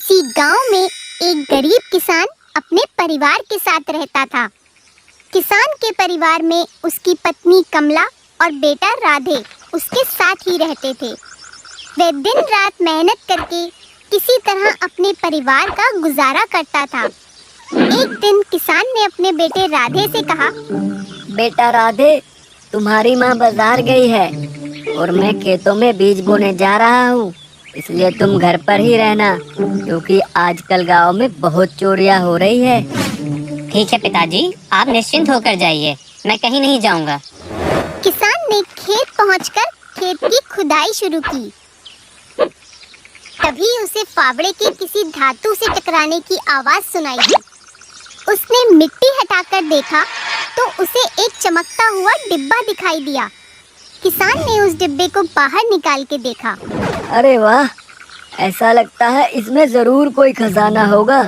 किसी गांव में एक गरीब किसान अपने परिवार के साथ रहता था। किसान के परिवार में उसकी पत्नी कमला और बेटा राधे उसके साथ ही रहते थे। वे दिन रात मेहनत करके किसी तरह अपने परिवार का गुजारा करता था। एक दिन किसान ने अपने बेटे राधे से कहा, बेटा राधे, तुम्हारी माँ बाजार गई है और मैं खेतों में बीज बोने जा रहा हूँ, इसलिए तुम घर पर ही रहना, क्योंकि आजकल गांव में बहुत चोरियां हो रही है। ठीक है पिताजी, आप निश्चिंत होकर जाइए, मैं कहीं नहीं जाऊंगा। किसान ने खेत पहुंचकर खेत की खुदाई शुरू की। तभी उसे फावड़े के किसी धातु से टकराने की आवाज सुनाई दी। उसने मिट्टी हटाकर देखा तो उसे एक चमकता हुआ डिब्बा दिखाई दिया। किसान ने उस डिब्बे को बाहर निकाल के देखा। अरे वाह, ऐसा लगता है इसमें जरूर कोई खजाना होगा।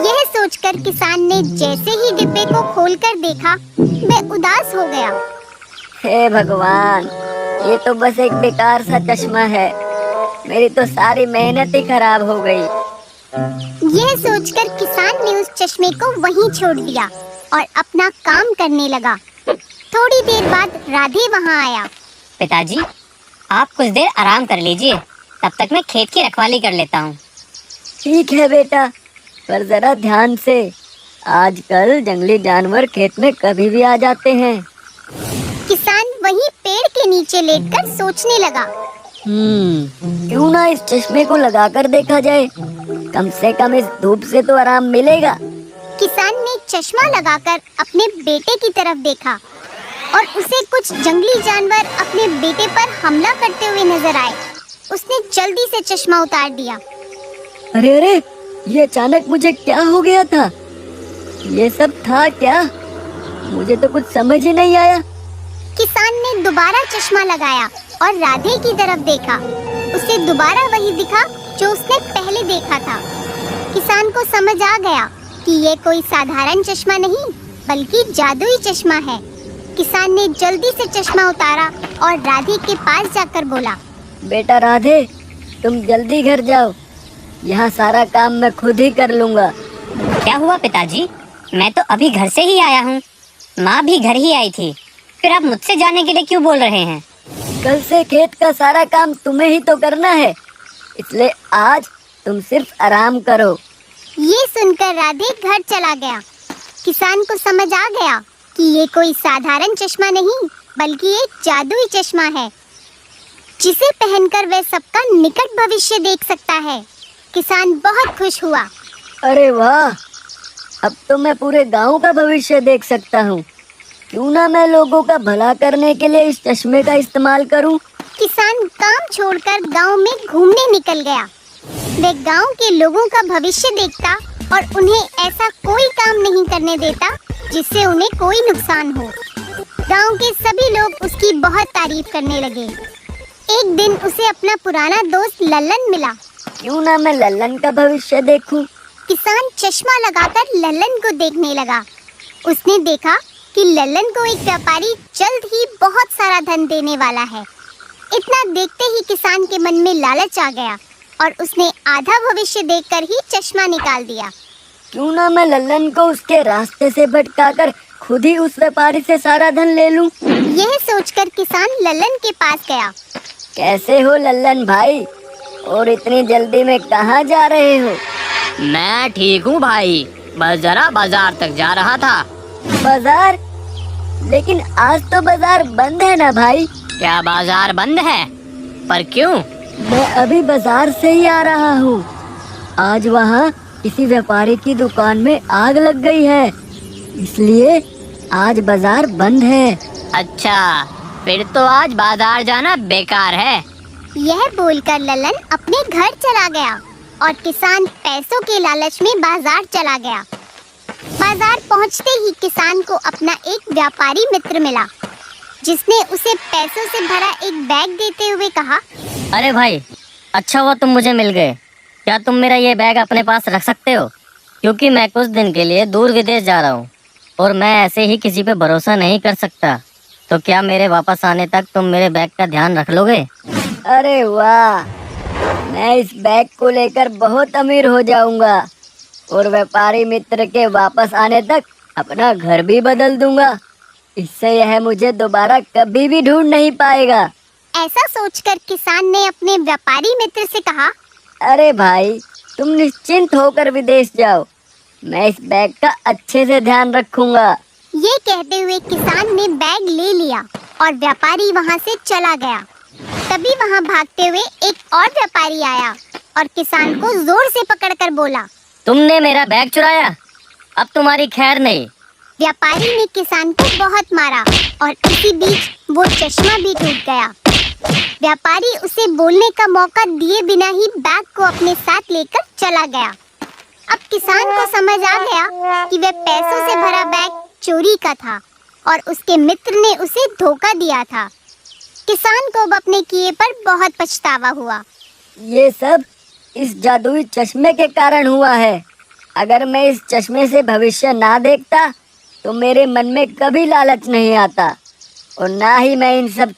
यह सोचकर किसान ने जैसे ही डिब्बे को खोलकर देखा, वह उदास हो गया। हे भगवान, ये तो बस एक बेकार सा चश्मा है, मेरी तो सारी मेहनत ही खराब हो गई। यह सोचकर किसान ने उस चश्मे को वहीं छोड़ दिया और अपना काम करने लगा। थोड़ी देर बाद राधे वहां आया। पिताजी, आप कुछ देर आराम कर लीजिए, तब तक मैं खेत की रखवाली कर लेता हूँ। ठीक है बेटा, पर जरा ध्यान से, आजकल जंगली जानवर खेत में कभी भी आ जाते हैं। किसान वहीं पेड़ के नीचे लेटकर सोचने लगा। क्यों ना इस चश्मे को लगाकर देखा जाए, कम से कम इस धूप से तो आराम मिलेगा। किसान ने चश्मा लगाकर अपने बेटे की तरफ देखा और उसे कुछ जंगली जानवर अपने बेटे पर हमला करते हुए नजर आए। उसने जल्दी से चश्मा उतार दिया। अरे अरे, ये अचानक मुझे क्या हो गया था? ये सब था क्या? मुझे तो कुछ समझ ही नहीं आया। किसान ने दोबारा चश्मा लगाया और राधे की तरफ देखा। उसे दोबारा वही दिखा जो उसने पहले देखा था। किसान को समझ आ गया कि ये कोई साधारण चश्मा नहीं, बल्कि जादुई चश्मा है। किसान ने जल्दी से चश्मा उतारा और राधे के पास जाकर बोला, बेटा राधे, तुम जल्दी घर जाओ, यहाँ सारा काम मैं खुद ही कर लूँगा। क्या हुआ पिताजी? मैं तो अभी घर से ही आया हूँ, माँ भी घर ही आई थी, फिर आप मुझसे जाने के लिए क्यों बोल रहे हैं? कल से खेत का सारा काम तुम्हें ही तो करना है, इसलिए आज तुम सिर्फ आराम करो। ये सुनकर राधे घर चला गया। किसान को समझ आ गया कि ये कोई साधारण चश्मा नहीं, बल्कि एक जादुई चश्मा है, जिसे पहनकर वह सबका निकट भविष्य देख सकता है। किसान बहुत खुश हुआ। अरे वाह, अब तो मैं पूरे गांव का भविष्य देख सकता हूँ। क्यों ना मैं लोगों का भला करने के लिए इस चश्मे का इस्तेमाल करूँ। किसान काम छोड़कर गांव में घूमने निकल गया। वह गांव के लोगों का भविष्य देखता और उन्हें ऐसा कोई काम नहीं करने देता जिससे उन्हें कोई नुकसान हो। गांव के सभी लोग उसकी बहुत तारीफ करने लगे। एक दिन उसे अपना पुराना दोस्त लल्लन मिला। क्यों ना मैं लल्लन का भविष्य देखूं। किसान चश्मा लगाकर लल्लन को देखने लगा। उसने देखा कि लल्लन को एक व्यापारी जल्द ही बहुत सारा धन देने वाला है। इतना देखते ही किसान के मन में लालच आ गया और उसने आधा भविष्य देखकर ही चश्मा निकाल दिया। क्यों ना मैं लल्लन को उसके रास्ते से भटकाकर खुद ही उस व्यापारी से सारा धन ले लूं। यह सोचकर किसान लल्लन के पास गया। कैसे हो लल्लन भाई, और इतनी जल्दी में कहाँ जा रहे हो? मैं ठीक हूँ भाई, बस जरा बाजार तक जा रहा था। बाजार? लेकिन आज तो बाजार बंद है ना भाई। क्या बाजार बंद है? पर क्यों? मैं अभी बाजार से ही आ रहा हूँ। आज वहाँ किसी व्यापारी की दुकान में आग लग गई है, इसलिए आज बाजार बंद है। अच्छा, फिर तो आज बाजार जाना बेकार है। यह बोलकर लल्लन अपने घर चला गया और किसान पैसों के लालच में बाजार चला गया। बाजार पहुंचते ही किसान को अपना एक व्यापारी मित्र मिला, जिसने उसे पैसों से भरा एक बैग देते हुए कहा, अरे भाई, अच्छा हुआ तुम मुझे मिल गए। क्या तुम मेरा ये बैग अपने पास रख सकते हो? क्योंकि मैं कुछ दिन के लिए दूर विदेश जा रहा हूँ और मैं ऐसे ही किसी पे भरोसा नहीं कर सकता। तो क्या मेरे वापस आने तक तुम मेरे बैग का ध्यान रख लोगे? अरे वाह, मैं इस बैग को लेकर बहुत अमीर हो जाऊंगा और व्यापारी मित्र के वापस आने तक अपना घर भी बदल दूंगा। इससे यह मुझे दोबारा कभी भी ढूंढ नहीं पाएगा। ऐसा सोचकर किसान ने अपने व्यापारी मित्र से कहा, अरे भाई, तुम निश्चिंत होकर विदेश जाओ, मैं इस बैग का अच्छे से ध्यान रखूंगा। ये कहते हुए किसान ने बैग ले लिया और व्यापारी वहाँ से चला गया। तभी वहाँ भागते हुए एक और व्यापारी आया और किसान को जोर से पकड़कर बोला, तुमने मेरा बैग चुराया, अब तुम्हारी खैर नहीं। व्यापारी ने किसान को बहुत मारा और इसी बीच वो चश्मा भी टूट गया। व्यापारी उसे बोलने का मौका दिए बिना ही बैग को अपने साथ लेकर चला गया। अब किसान को समझ आ गया कि वह पैसों से भरा बैग चोरी का था और उसके मित्र ने उसे धोखा दिया था। किसान को अब अपने किए पर बहुत पछतावा हुआ। ये सब इस जादुई चश्मे के कारण हुआ है। अगर मैं इस चश्मे से भविष्य ना देखता तो मेरे मन में कभी लालच नहीं आता और ना ही मैं इन सब